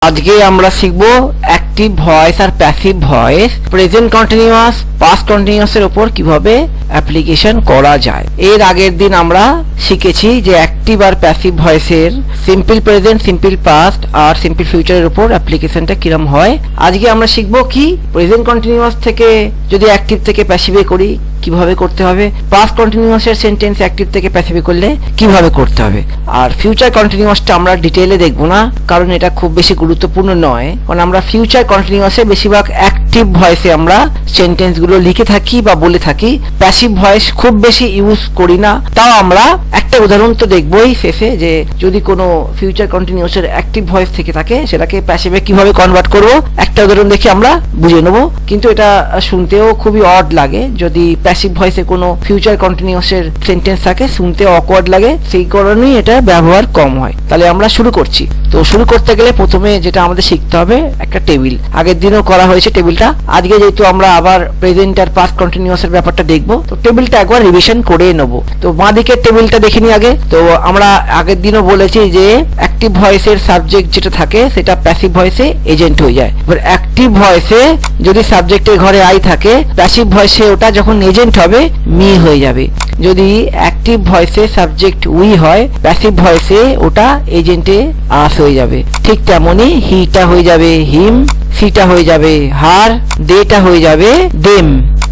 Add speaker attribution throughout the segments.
Speaker 1: আজকে আমরা শিখব অ্যাক্টিভ ভয়েস আর passive voice present continuous past continuous এর উপর কিভাবে অ্যাপ্লিকেশন করা যায়। এর আগের দিন আমরা শিখেছি যে অ্যাক্টিভ আর প্যাসিভ ভয়েসের সিম্পল প্রেজেন্ট, সিম্পল পাস্ট আর সিম্পল ফিউচারের উপর অ্যাপ্লিকেশনটা কিরম হয়। আজকে আমরা শিখব কি প্রেজেন্ট কন্টিনিউয়াস থেকে যদি অ্যাক্টিভ থেকে প্যাসিভে করি কিভাবে করতে হবে, পাস্ট কন্টিনিউয়াসের সেন্টেন্স অ্যাক্টিভ থেকে প্যাসিভে করলে কিভাবে করতে হবে। আর ফিউচার কন্টিনিউয়াসটা আমরা ডিটেইলে দেখব না, কারণ এটা খুব বেশি গুরুত্বপূর্ণ নয়। কারণ আমরা ফিউচার কন্টিনিউয়াসে বেশিরভাগ অ্যাক্টিভ ভয়েসে আমরা সেন্টেন্স গুলো লিখে থাকি বা বলে থাকি, প্যাসিভ ভয়েস খুব বেশি ইউজ করি না। তাও আমরা একটা উদাহরণ তো দেখবই শেষে, যে যদি কোনো ফিউচার কন্টিনিউয়াসের অ্যাক্টিভ ভয়েস থেকে থাকে সেটাকে প্যাসিভে কিভাবে কনভার্ট করব একটা উদাহরণ দেখে আমরা বুঝে নেব। কিন্তু এটা শুনতেও খুবই অড লাগে, যদি প্যাসিভ ভয়েসে কোনো ফিউচার কন্টিনিউয়াসের সেন্টেন্স থাকে শুনতে অকওয়ার্ড লাগে, সেই কারণেই এটা ব্যবহার কম হয়। তাহলে আমরা শুরু করছি। তো শুরু করতে গেলে প্রথমে যেটা আমাদের শিখতে হবে একটা টেবিল। আগের দিনও করা হয়েছে টেবিলটা, আজকে যেহেতু আমরা আবার প্রেজেন্ট আর পাস্ট কন্টিনিউয়াসের ব্যাপারটা দেখব, তো টেবিলটা একবার রিভিশন করে নেব। তো বাঁ দিকের টেবিলটা দেখে নি আগে। তো আমরা আগের দিনও বলেছি যে অ্যাক্টিভ ভয়েসের সাবজেক্ট যেটা থাকে সেটা প্যাসিভ ভয়েসে এজেন্ট হয়ে যায়। এবার অ্যাক্টিভ ভয়েসে যদি সাবজেক্টের ঘরে আই থাকে, প্যাসিভ ভয়েসে ওটা যখন এজেন্ট হবে মি হয়ে যাবে। যদি অ্যাক্টিভ ভয়েসে সাবজেক্ট উই হয়, প্যাসিভ ভয়েসে ওটা এজেন্টে আস হয়ে যাবে। ঠিক তেমনি হিটা হয়ে যাবে হিম, সিটা হয়ে যাবে হার, দেটা হয়ে যাবে দেম।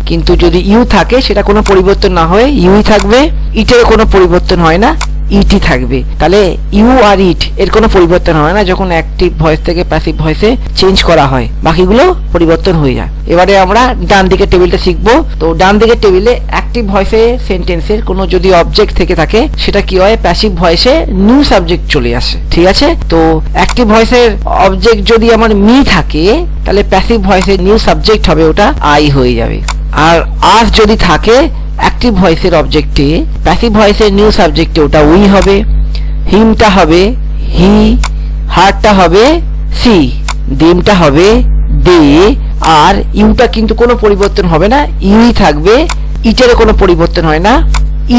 Speaker 1: কিন্তু যদি ইউ থাকে সেটা কোনো পরিবর্তন না হয়ে ইউই থাকবে, ইটের কোনো পরিবর্তন হয় না, ইটি থাকবে। তাহলে ইউ আর ইট এর কোনো পরিবর্তন হয় না যখন অ্যাক্টিভ ভয়েস থেকে প্যাসিভ ভয়েসে চেঞ্জ করা হয়, বাকিগুলো পরিবর্তন হয়ে যায়। এবারে আমরা ডান দিকের টেবিলটা শিখবো। তো ডান দিকের টেবিলে অ্যাক্টিভ ভয়েসে সেন্টেন্সের কোনো যদি অবজেক্ট থেকে থাকে সেটা কি হয়, প্যাসিভ ভয়েসে নিউ সাবজেক্ট চলে আসে। ঠিক আছে, তো অ্যাক্টিভ ভয়েসের অবজেক্ট যদি আমার মি থাকে তাহলে প্যাসিভ ভয়েসে নিউ সাবজেক্ট হবে, ওটা আই হয়ে যাবে। আর আস যদি থাকে অ্যাক্টিভ ভয়েসের অবজেক্টে, প্যাসিভ ভয়েসের নিউ সাবজেক্টে ওটা উই হবে, হিমটা হবে হি, হারটা হবে সি, দেমটা হবে দে, আর ইউটা কিন্তু কোনো পরিবর্তন হবে না, ইউই থাকবে, ইটের কোনো পরিবর্তন হয় না,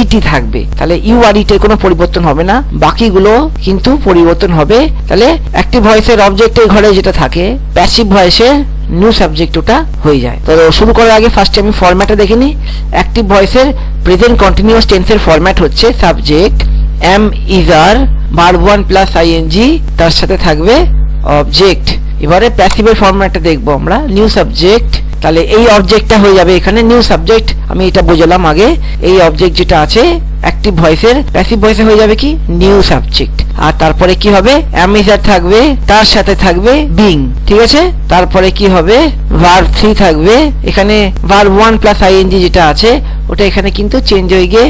Speaker 1: ইটি থাকবে। তাহলে ইউ আর ইটের কোনো পরিবর্তন হবে না, বাকিগুলো কিন্তু পরিবর্তন হবে। তাহলে অ্যাক্টিভ ভয়েসের অবজেক্টের ঘরে যেটা থাকে প্যাসিভ ভয়েসে নিউ সাবজেক্ট ওটা হয়ে যায়। তো শুরু করার আগে ফার্স্টে আমি ফরম্যাটটা দেখে নিই। অ্যাক্টিভ ভয়েসের প্রেজেন্ট কন্টিনিউয়াস টেন্সের ফরম্যাট হচ্ছে subject am is are, verb one plus ING, তার সাথে থাকবে অবজেক্ট। এবারে প্যাসিভের ফরম্যাটটা দেখবো আমরা, নিউ সাবজেক্ট। তাহলে এই অবজেক্টটা হয়ে যাবে এখানে নিউ সাবজেক্ট। আমি এটা বোঝালাম আগে, এই অবজেক্ট যেটা আছে অ্যাক্টিভ ভয়েসের প্যাসিভ ভয়েসে হয়ে যাবে কি নিউ সাবজেক্ট। আর তারপরে কি হবে, অ্যামিজার থাকবে, তার সাথে থাকবে বিং। ঠিক আছে, তারপরে কি হবে, ভার্ব 3 থাকবে। এখানে ভার্ব 1 প্লাস আইএনজি যেটা আছে ওটা এখানে কিন্তু চেঞ্জ হয়ে গিয়ে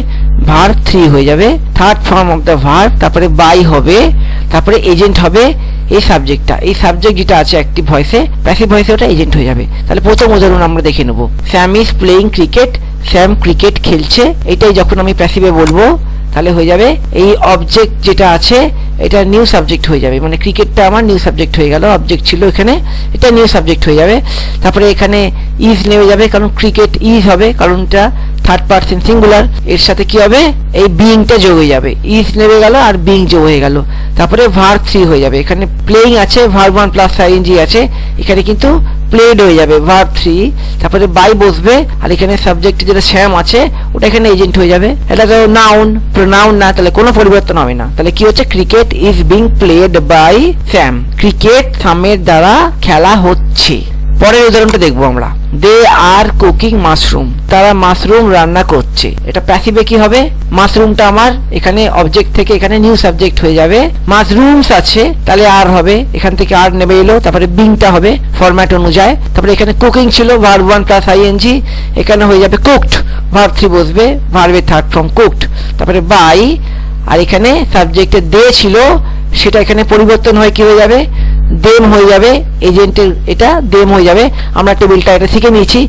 Speaker 1: ভার্ব 3 হয়ে যাবে, third form of the verb. তারপরে বাই হবে, তারপরে এজেন্ট হবে এই সাবজেক্টটা। এই সাবজেক্ট যেটা আছে অ্যাক্টিভ ভয়েসে, প্যাসিভ ভয়েসে ওটা এজেন্ট হয়ে যাবে। তাহলে প্রথম উদাহরণ আমরা দেখে নেব, Sam is playing cricket, Sam cricket খেলছে। এটাই যখন আমি প্যাসিভে বলবো তাহলে হয়ে যাবে এই অবজেক্ট যেটা আছে এটা নিউ সাবজেক্ট হয়ে যাবে, মানে ক্রিকেটটা আমার নিউ সাবজেক্ট হয়ে গেল, অবজেক্ট ছিল এখানে, এটা নিউ সাবজেক্ট হয়ে যাবে। তারপরে এখানে ইজ নেমে যাবে, কারণ ক্রিকেট ইজ হবে, কারণ এটা থার্ড পারসন সিঙ্গুলার। এর সাথে কি হবে, এই বিংটা যোগ হয়ে যাবে, ইজ নেমে গেল আর বিং যোগ হয়ে গেল। তারপরে ভার্ব 3 হয়ে যাবে, এখানে প্লেইং আছে, ভার্ব 1 প্লাস আইএনজি আছে, এখানে কিন্তু প্লেড হয়ে যাবে ভার্ব 3। তারপরে বাই বসবে, আর এখানে সাবজেক্ট যেটা স্যাম আছে ওটা এখানে এজেন্ট হয়ে যাবে। এটা তো নাউন, প্রোনাউন না, তাহলে কোনো পরিবর্তন হবে না। তাহলে কি হচ্ছে, cricket is being played by Sam, cricket স্যামের দ্বারা খেলা হচ্ছে। পরের উদাহরণটা দেখবো আমরা, দে আর কুকিং মাশরুম, তারা মাশরুম রান্না করছে। এটা প্যাসিভে কি হবে, মাশরুমটা আমার এখানে অবজেক্ট থেকে এখানে নিউ সাবজেক্ট হয়ে যাবে, মাশরুমস আছে তাহলে আর হবে, এখান থেকে আর নেমে এলো, তারপরে বিংটা হবে ফরম্যাট অনুযায়ী। তারপরে এখানে কুকিং ছিল, ভার্ব 1 প্লাস আইএনজি, এখানে হয়ে যাবে কুকড, ভার্ব 3 বসবে, ভার্বের থার্ড ফর্ম কুকড। তারপরে বাই, আর এখানে সাবজেক্টের দে ছিল সেটা এখানে পরিবর্তন হয়ে কি হয়ে যাবে, দেম হয়ে যাবে, এজেন্টের এটা দেম হয়ে যাবে। আমরা টেবিলটা এটা শিখে নিয়েছি,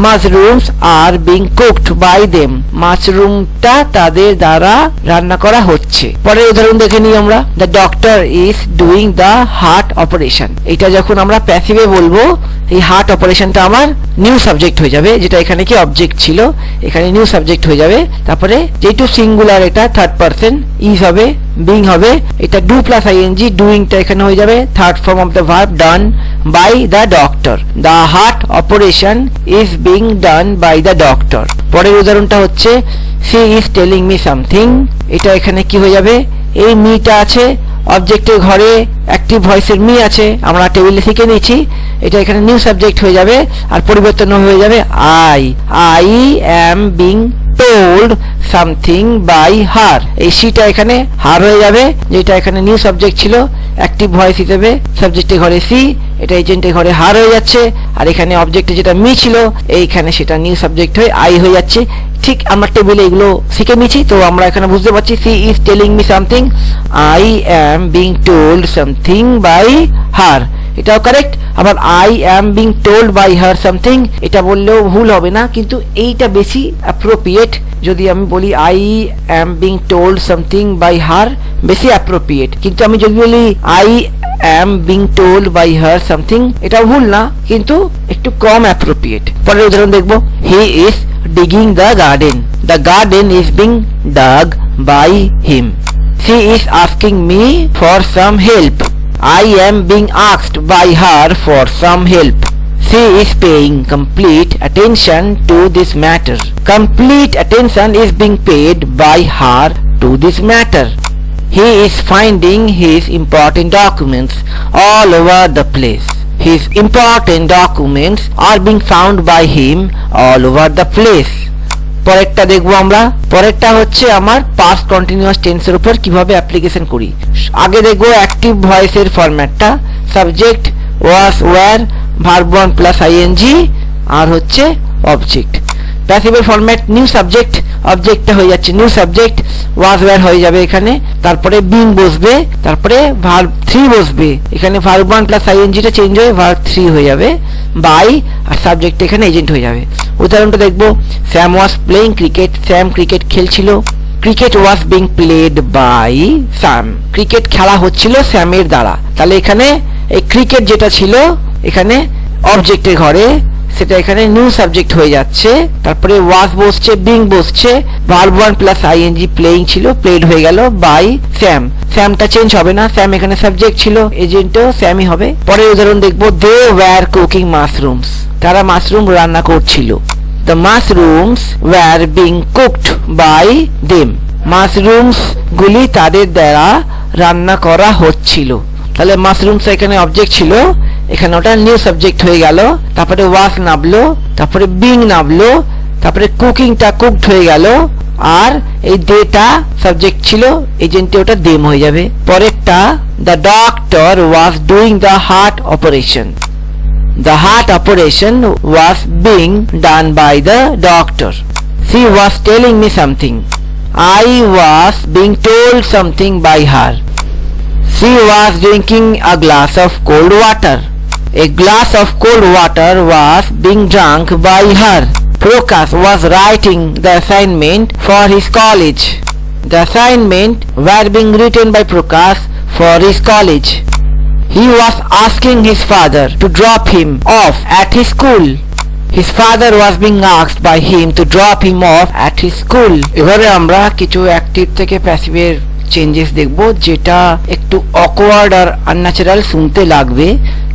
Speaker 1: mushrooms are being cooked by them, মাশরুমটা তাদের দ্বারা রান্না করা হচ্ছে। পরের উদাহরণ দেখে নিই আমরা, the doctor is doing the heart operation. এটা যখন আমরা প্যাসিভে বলবো এই হার্ট অপারেশনটা আমার নিউ সাবজেক্ট হয়ে যাবে, যেটা এখানে কি অবজেক্ট ছিল এখানে নিউ সাবজেক্ট হয়ে যাবে। তারপরে যেহেতু সিঙ্গুলার এটা থার্ড পারসন ইজ হবে, বিং হবে, এটা ডু প্লাস আইএনজি, ডুইংটা এখানে হয়ে যাবে third form of the verb done by the doctor. The heart operation is being done by the doctor. পরের উদাহরণটা হচ্ছে she is telling me something, এটা এখানে কি হয়ে যাবে, এই মিটা আছে অবজেক্টের ঘরে, অ্যাক্টিভ ভয়েসের মি আছে, আমরা টেবিলে শিখে নিয়েছি, এটা এখানে নিউ সাবজেক্ট হয়ে যাবে আর পরিবর্তন হয়ে যাবে I am being told something by her. এই সিটা এখানে হার হয়ে যাবে, যেটা এখানে নিউ সাবজেক্ট ছিল অ্যাক্টিভ ভয়েস হিসেবে, সাবজেক্টের ঘরে সি, এটা এজেন্টের ঘরে হার হয়ে যাচ্ছে, আর এখানে অবজেক্টে যেটা মি ছিল এইখানে সেটা নিউ সাবজেক্ট হয়ে আই হয়ে যাচ্ছে। ঠিক আমরা টেবিলে এগুলো শিখে নিয়েছি, তো আমরা এখানে বুঝতে পারছি she is telling me something, I am being told something by her, এটাও কারেক্ট। আবার I am being told by her something, এটা বললেও ভুল হবে না, কিন্তু এইটা বেশি অ্যাপ্রোপ্রিয়েট। যদি আমি বলি I am being told something by her, বেশি অ্যাপ্রোপ্রিয়েট, কিন্তু আমি যদি বলি I am being told by her something, এটা ভুল না, কিন্তু একটু কম অ্যাপ্রোপ্রিয়েট। পরের উদাহরণ দেখবো, he is digging the garden is being dug by him. She is asking me for some help. I am being asked by her for some help. She is paying complete attention to this matter. Complete attention is being paid by her to this matter. He is finding his important documents all over the place. His important documents are being found by him all over the place. পরেরটা দেখবো আমরা, পরেরটা হচ্ছে আমার past continuous টেন্সের উপর কিভাবে application করি। আগে দেখবো অ্যাক্টিভ ভয়েসের ফরম্যাটটা, subject was were verb one plus ING আর হচ্ছে অবজেক্ট। প্যাসিভের ফরম্যাট নিউ সাবজেক্ট, অবজেক্টটা হয়ে যাচ্ছে নিউ সাবজেক্ট, ওয়াজ ওয়্যার হয়ে যাবে এখানে, তারপরে বিং বসবে, তারপরে ভার্ব থ্রি বসবে, এখানে ভার্ব ওয়ান প্লাস আইএনজিটা চেঞ্জ হয়ে ভার্ব থ্রি হয়ে যাবে, বাই আর সাবজেক্ট এখানে এজেন্ট হয়ে যাবে। উদাহরণটা দেখবো, Sam was playing cricket, Sam cricket খেলছিল, cricket was being played by Sam, cricket খেলা হচ্ছিল স্যামের দ্বারা। তাহলে এখানে এই ক্রিকেট যেটা ছিল এখানে অবজেক্টের ঘরে, সেটা এখানে নিউ সাবজেক্ট হয়ে যাচ্ছে, তারপরে ওয়াজ বসছে, বিং বসছে, verb one plus ING playing ছিল, প্লেড হয়ে গেল বাই স্যাম, স্যামটা চেঞ্জ হবে না, স্যাম এখানে সাবজেক্ট ছিল, এজেন্টও স্যামই হবে। পরের উদাহরণ দেখবো, দে ওয়্যার কুকিং মাশরুমস, তারা মাশরুম রান্না করছিল, the mushrooms were being cooked by them, mushrooms গুলি তাদের দ্বারা রান্না করা হচ্ছিল। তাহলে মাশরুমস এখানে অবজেক্ট ছিল, এখানে ওটা নিউ সাবজেক্ট হয়ে গেল, তারপরে ওয়াজ নামলো, তারপরে বিং নামলো, তারপরে কুকিংটা কুকড হয়ে গেল, আর এই দেটা সাবজেক্ট ছিল, এজেন্টে ওটা দেম হয়ে যাবে। পরেরটা, the doctor was doing the heart operation, the heart operation was being done by the doctor. She was telling me something. I was being told something by her. She was drinking a glass of cold water. A glass of cold water was being drunk by her. Prakash was writing the assignment for his college. The assignment were being written by Prakash for his college. He was asking his father to drop him off at his school. His father was being asked by him to drop him off at his school. এবারে আমরা কিছু active থেকে প্যাসিভের changes দেখব, যেটা একটু awkward আর unnatural শুনতে লাগবে।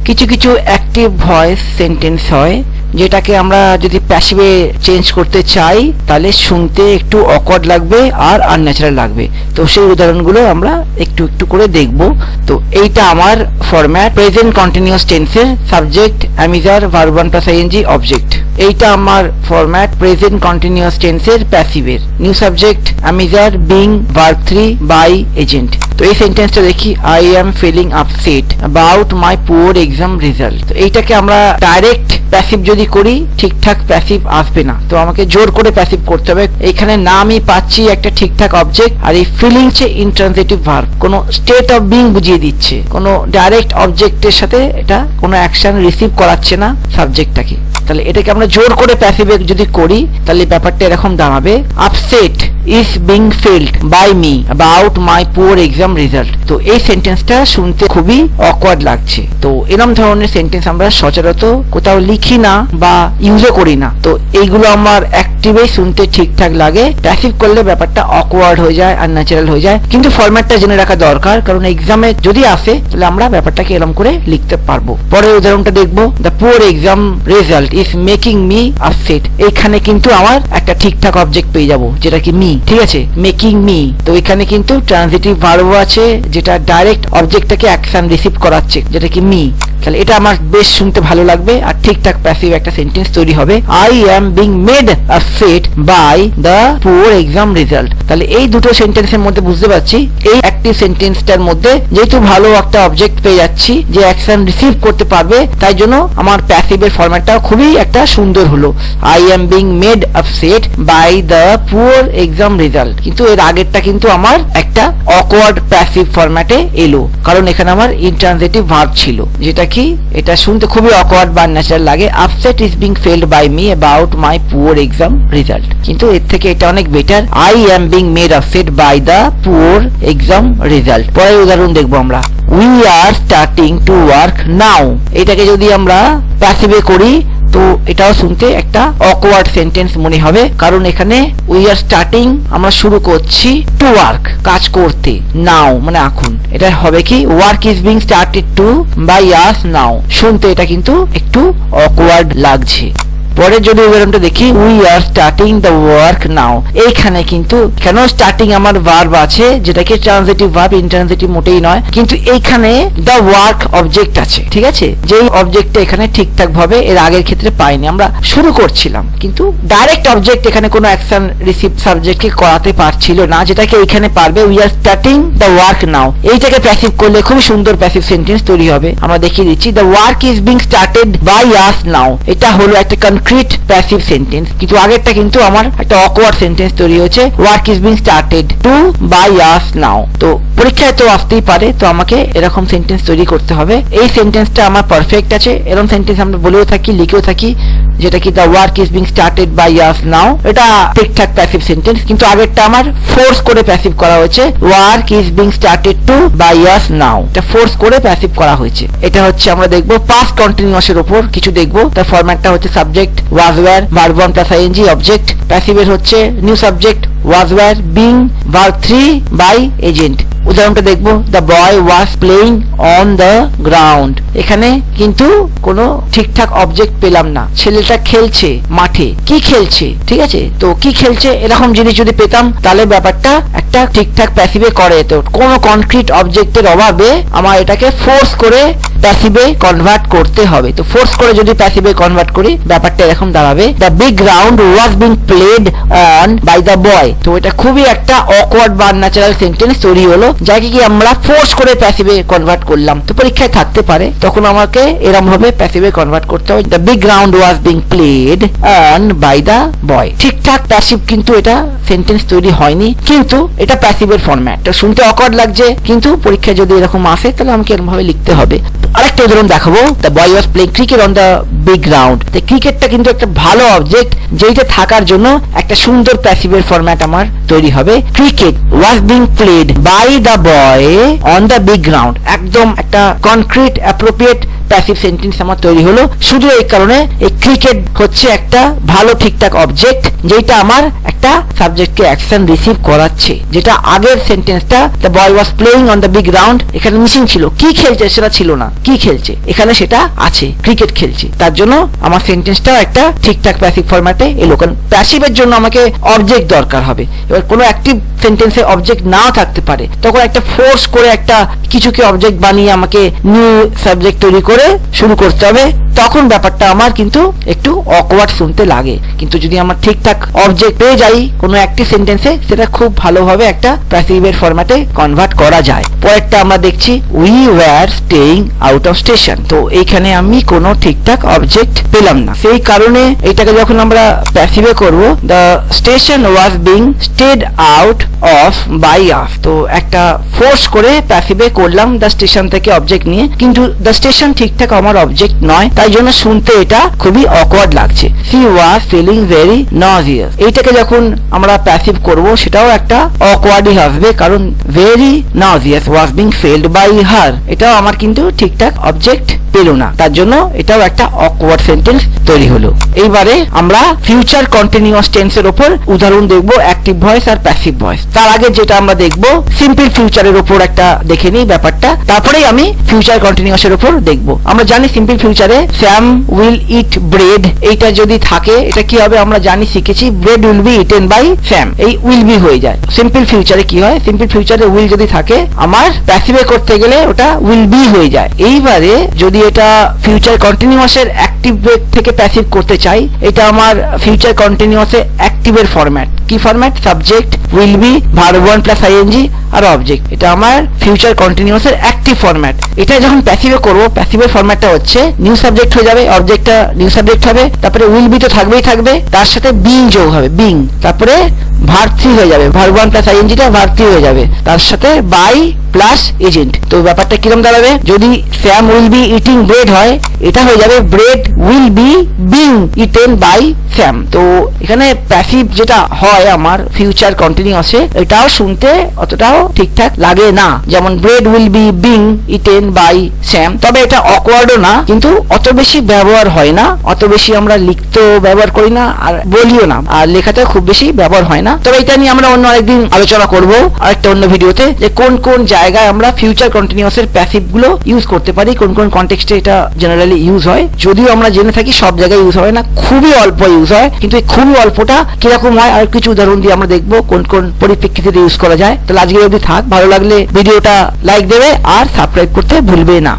Speaker 1: কিছু কিছু অ্যাক্টিভ ভয়েস সেন্টেন্স হয় যেটাকে আমরা যদি প্যাসিভে চেঞ্জ করতে চাই তাহলে শুনতে একটু অকওয়ার্ড লাগবে আর আনন্যাচারাল লাগবে। তো সেই উদাহরণগুলো আমরা একটু একটু করে দেখব। তো এইটা আমার ফরম্যাট প্রেজেন্ট কন্টিনিউয়াস টেন্সের, subject am is are verb one plus ING object. এইটা আমার ফরম্যাট প্রেজেন্ট কন্টিনিউয়াস টেন্সের প্যাসিভের, new subject am is are being verb three by agent. তো এই সেন্টেন্সটা দেখি, I am feeling upset about my poor exam result. তো এইটাকে আমরা ডাইরেক্ট প্যাসিভ যদি করি ঠিকঠাক প্যাসিভ আসবে না, তো আমাকে জোর করে প্যাসিভ করতে হবে। এখানে না আমি পাচ্ছি একটা ঠিকঠাক অবজেক্ট, আর এই ফিলিংস এ ইনট্রানজিটিভ ভার্ব, কোনো স্টেট অফ বিং বুঝিয়ে দিচ্ছে, কোনো ডাইরেক্ট অবজেক্টের সাথে এটা কোনো অ্যাকশন রিসিভ করাচ্ছে না সাবজেক্টটাকে। তাহলে এটাকে আমরা জোর করে প্যাসিভে যদি করি তাহলে ব্যাপারটা এরকম দাঁড়াবে, upset is being felt by me about my poor exam result। তো এই সেন্টেন্সটা শুনতে খুবই অকওয়ার্ড লাগছে। তো এরকম ধরনের সেন্টেন্স আমরা সচরাচর কোথাও লিখি না বা ইউজও করি না। তো এইগুলো আমার অ্যাক্টিভে শুনতে ঠিকঠাক লাগে, প্যাসিভ করলে ব্যাপারটা অকওয়ার্ড হয়ে যায়, আনন্যাচারাল হয়ে যায়। কিন্তু ফরম্যাটটা জেনে রাখা দরকার, কারণ এক্সামে যদি আসে তাহলে আমরা ব্যাপারটাকে এরকম করে লিখতে পারবো। পরের উদাহরণটা দেখবো, the poor exam result is making me upset. এইখানে কিন্তু আমার একটা ঠিকঠাক অবজেক্ট পেয়ে যাবো, যেটা কি মি, ঠিক আছে, মেকিং মি। তো এখানে কিন্তু ট্রানজিটিভ ভার্ব আছে, যেটা ডাইরেক্ট অবজেক্টটাকে অ্যাকশন রিসিভ করাচ্ছে, যেটা কি মি। তাহলে এটা আমার বেশ শুনতে ভালো লাগবে আর ঠিকঠাক প্যাসিভ একটা সেন্টেন্স তৈরি হবে। I am being made upset by the poor exam result. তাহলে এই দুটো সেন্টেন্সের মধ্যে বুঝতে পারছি এই অ্যাক্টিভ সেন্টেন্সটার মধ্যে যেহেতু ভালো একটা অবজেক্ট পেয়ে যাচ্ছি যে অ্যাকশন রিসিভ করতে পারবে, তাই জন্য আমার প্যাসিভের ফরম্যাটটা খুবই একটা সুন্দর হলো। I am being made upset by the poor exam result. কিন্তু এর আগেরটা কিন্তু আমার একটা অকওয়ার্ড প্যাসিভ ফরম্যাটে এলো, কারণ এখানে আমার ইন্ট্রানজিটিভ ভার্ব ছিল, যেটা কি এটা শুনতে খুবই অকওয়ার্ড বা ন্যাচারাল লাগে। Upset is being felt by me about my poor exam result. কিন্তু এর থেকে এটা অনেক better, I am being made upset by the poor exam result. পরের উদাহরণ দেখবো আমরা, we are starting to work now. এটাকে যদি আমরা প্যাসিভে করি তো এটাও শুনতে একটা অকওয়ার্ড সেন্টেন্স মনে হবে, কারণ এখানে উই আর স্টার্টিং আমরা শুরু করছি টু ওয়ার্ক কাজ করতে, নাও মানে এখন। এটা হবে কি work is being started to by us now. শুনতে এটা কিন্তু একটু অকওয়ার্ড লাগছে। পরে যদি উদাহরণটা দেখি, we are starting the work নাও। এইখানে কিন্তু কেন স্টার্টিং আমার ভার্ব আছে, যেটাকে ট্রানজিটিভ ভার্ব, ইন্ট্রানজিটিভ মোটেই নয়, কিন্তু এইখানে দ্য ওয়ার্ক অবজেক্ট আছে, ঠিক আছে। যেই অবজেক্টটা এখানে ঠিকঠাক ভাবে এর আগের ক্ষেত্রে পাইনি, আমরা শুরু করছিলাম কিন্তু ডাইরেক্ট অবজেক্ট এখানে কোনো অ্যাকশন রিসিভ সাবজেক্টকে করাতে পারছিল না, যেটাকে এইখানে পারবে। We are starting the work নাও, এইটাকে প্যাসিভ করলে খুব সুন্দর প্যাসিভ সেন্টেন্স তৈরি হবে। আমরা দেখিয়ে দিচ্ছি, the work is being started by us now. এটা হলো একটা কনক্রিট প্যাসিভ সেন্টেন্স, কিন্তু আগেরটা কিন্তু আমার একটা অকওয়ার্ড সেন্টেন্স তৈরি হয়েছে, work is being started to by us now. তো পরীক্ষায় তো আসতেই পারে, তো আমাকে এরকম সেন্টেন্স তৈরি করতে হবে। এই সেন্টেন্সটা আমার পারফেক্ট আছে, এরকম সেন্টেন্স আমরা বলেও থাকি, লিখেও থাকি, যেটা কি the work is being started by us now. এটা ঠিকঠাক প্যাসিভ সেন্টেন্স, কিন্তু আগেরটা আমার ফোর্স করে প্যাসিভ করা হয়েছে, work is being started to by us now. এটা ফোর্স করে প্যাসিভ করা হয়েছে। এটা হচ্ছে আমরা দেখবো পাস্ট কন্টিনিউয়াস এর উপর কিছু দেখবো। তার ফরম্যাটটা হচ্ছে subject was were, verb 1 plus ing, object। প্যাসিভের হচ্ছে new subject was were, being, verb 3 by agent। উদাহরণটা দেখবো, the boy was playing on the ground. এখানে কিন্তু কোনো ঠিকঠাক অবজেক্ট পেলাম না, ছেলেটা খেলছে মাঠে। কি খেলছে, ঠিক আছে, তো কি খেলছে এরকম জিনিস যদি পেতাম তাহলে ব্যাপারটা একটা ঠিকঠাক প্যাসিভে করে। তো কোনো কনক্রিট অবজেক্টের অভাবে আমার এটাকে ফোর্স করে প্যাসিভে কনভার্ট করতে হবে। তো ফোর্স করে যদি প্যাসিভে কনভার্ট করি ব্যাপারটা এরকম দাঁড়াবে, the big ground was being played on by the boy. তো এটা খুবই একটা অকওয়ার্ড বা ন্যাচারাল সেন্টেন্স তৈরি হলো, যাকে কি আমরা ফোর্স করে প্যাসিভে কনভার্ট করলাম। তো পরীক্ষায় থাকতে পারে, তখন আমাকে এরকম ভাবে প্যাসিভে কনভার্ট করতে হবে, the big ground was being played on by the boy. ঠিকঠাক প্যাসিভ কিন্তু এটা সেন্টেন্স তৈরি হয়নি, কিন্তু এটা প্যাসিভের ফরম্যাট। তো শুনতে অকওয়ার্ড লাগছে, কিন্তু পরীক্ষায় যদি এরকম আসে তাহলে আমাকে এরকম ভাবে লিখতে হবে। আরেকটা উদাহরণ দেখাবো, the boy was playing cricket on the big ground. তো ক্রিকেটটা কিন্তু একটা ভালো অবজেক্ট, যেটা থাকার জন্য একটা সুন্দর প্যাসিভের ফরম্যাট আমার তৈরি হবে, cricket was being played by the boy on the big ground. একদম একটা কনক্রিট অ্যাপ্রোপ্রিয়েট প্যাসিভ সেন্টেন্স আমার তৈরি হলো, শুধু এই কারণে এই ক্রিকেট হচ্ছে একটা ভালো ঠিকঠাক অবজেক্ট, যেটা আমার একটা সাবজেক্টকে অ্যাকশন রিসিভ করাচ্ছে। যেটা আগের সেন্টেন্সটা the boy was playing on the big ground, এখানে মিসিং ছিল, কি খেলছে সেটা ছিল না, কি খেলছে এখানে সেটা আছে, ক্রিকেট খেলছে। তার জন্য আমার সেন্টেন্সটা একটা ঠিকঠাক প্যাসিভ ফরম্যাটে এলো, কারণ প্যাসিভের জন্য আমাকে অবজেক্ট দরকার হবে। এবার কোনো অ্যাক্টিভ সেন্টেন্সে অবজেক্ট নাও থাকতে পারে, তখন একটা ফোর্স করে একটা কিছুকে অবজেক্ট বানিয়ে আমাকে নিউ সাবজেক্ট তৈরি করে শুরু করতে হবে, তখন ব্যাপারটা আমার কিন্তু একটু অকওয়ার্ড শুনতে লাগে। কিন্তু যদি আমার ঠিকঠাক অবজেক্ট পেয়ে যাই কোনো অ্যাক্টিভ সেন্টেন্সে, সেটা খুব ভালোভাবে একটা প্যাসিভের ফরম্যাটে কনভার্ট করা যায়। পরেরটা আমরা দেখছি, we were staying out of station. তো এইখানে আমি কোনো ঠিকঠাক অবজেক্ট পেলাম না, সেই কারণে এটাকে যখন আমরা প্যাসিভে করব, the station was being stayed out of by us. তো একটা ফোর্স করে প্যাসিভে করলাম দ্য স্টেশন থেকে অবজেক্ট নিয়ে, কিন্তু দ্য স্টেশন ঠিকঠাক আমার অবজেক্ট নয়, তাই জন্য শুনতে এটা খুবই অকওয়ার্ড লাগছে। She was feeling very nauseous. এইটাকে যখন যখন আমরা প্যাসিভ করব সেটাও একটা অকওয়ার্ডই আসবে, কারণ very nauseous was being felt by her, এটাও আমার কিন্তু ঠিকঠাক অবজেক্ট পেল না, তার জন্য এটাও একটা অকওয়ার্ড সেন্টেন্স তৈরি হলো। এইবারে আমরা ফিউচার কন্টিনিউয়াস টেন্সের উপর উদাহরণ দেখব, অ্যাক্টিভ ভয়েস আর প্যাসিভ ভয়েস। তার আগে যেটা আমরা দেখব সিম্পল ফিউচারের উপর একটা দেখে নিই ব্যাপারটা, তারপরেই আমি ফিউচার কন্টিনিউয়াসের উপর দেখব। আমরা জানি সিম্পল ফিউচারে স্যাম উইল ইট ব্রেড, এইটা যদি থাকে এটা কি হবে আমরা জানি, শিখেছি bread will be eaten by Sam, এই উইল বি হয়ে যায়। সিম্পল ফিউচারে কি হয়, সিম্পল ফিউচারে উইল যদি থাকে আমার প্যাসিভে করতে গেলে ওটা উইল বি হয়ে যায়। এইবারে যদি এটা ফিউচার কন্টিনিউয়াসের অ্যাক্টিভ থেকে প্যাসিভ করতে চাই, এটা আমার ফিউচার কন্টিনিউয়াসে অ্যাক্টিভের ফরম্যাট। কি format? Subject, will be, verb one plus ING আর অবজেক্ট, এটা আমার ফিউচার কন্টিনিউয়াসের অ্যাক্টিভ ফরম্যাট। এটা যখন প্যাসিভে করব, প্যাসিভের ফরম্যাটটা হচ্ছে নিউ সাবজেক্ট হয়ে যাবে, অবজেক্টটা নিউ সাবজেক্ট হবে, তারপরে উইল বি তো থাকবেই থাকবে, তার সাথে বিং যোগ হবে, বিং, তারপরে ভার্ব 3 হয়ে যাবে, ভার্ব ওয়ান প্লাস আইএনজিটা ভার্ব 3 হয়ে যাবে, তার সাথে বাই প্লাস এজেন্ট। তো ব্যাপারটা কিরকম দাঁড়াবে, যদি Sam will be eating bread হয়, এটা হয়ে যাবে bread will be being eaten by Sam. তো এখানে প্যাসিভ যেটা হয় আমার ফিউচার কন্টিনিউয়াসে, এটাও শুনতে অতটাও ঠিকঠাক লাগে না, যেমন bread will be being eaten by Sam. তবে এটা অকওয়ার্ডও না, কিন্তু অত বেশি ব্যবহার হয় না, অত বেশি আমরা লিখতেও ব্যবহার করি না আর বলিও না, আর লেখাতে খুব বেশি ব্যবহার হয় না। তবে এটা নিয়ে আমরা অন্য আরেকদিন আলোচনা করব আরেকটা অন্য ভিডিওতে, যে কোন কোন জায়গায় আমরা ফিউচার কন্টিনিউয়াসের প্যাসিভ গুলো ইউজ করতে পারি, কোন কোন কনটেক্সটে এটা জেনারেলি ইউজ হয়। যদিও আমরা জেনে থাকি সব জায়গায় ইউজ হয় না, খুবই অল্প ইউজ হয়, কিন্তু এই খুবই অল্পটা কিরকম হয় আর কিছু উদাহরণ দিয়ে আমরা দেখবো কোন কোন পরিপ্রেক্ষিতে ইউজ করা যায়। তাহলে আজকে অবধি থাক, ভালো লাগলে ভিডিওটা লাইক দেবে আর সাবস্ক্রাইব করতে ভুলবে না।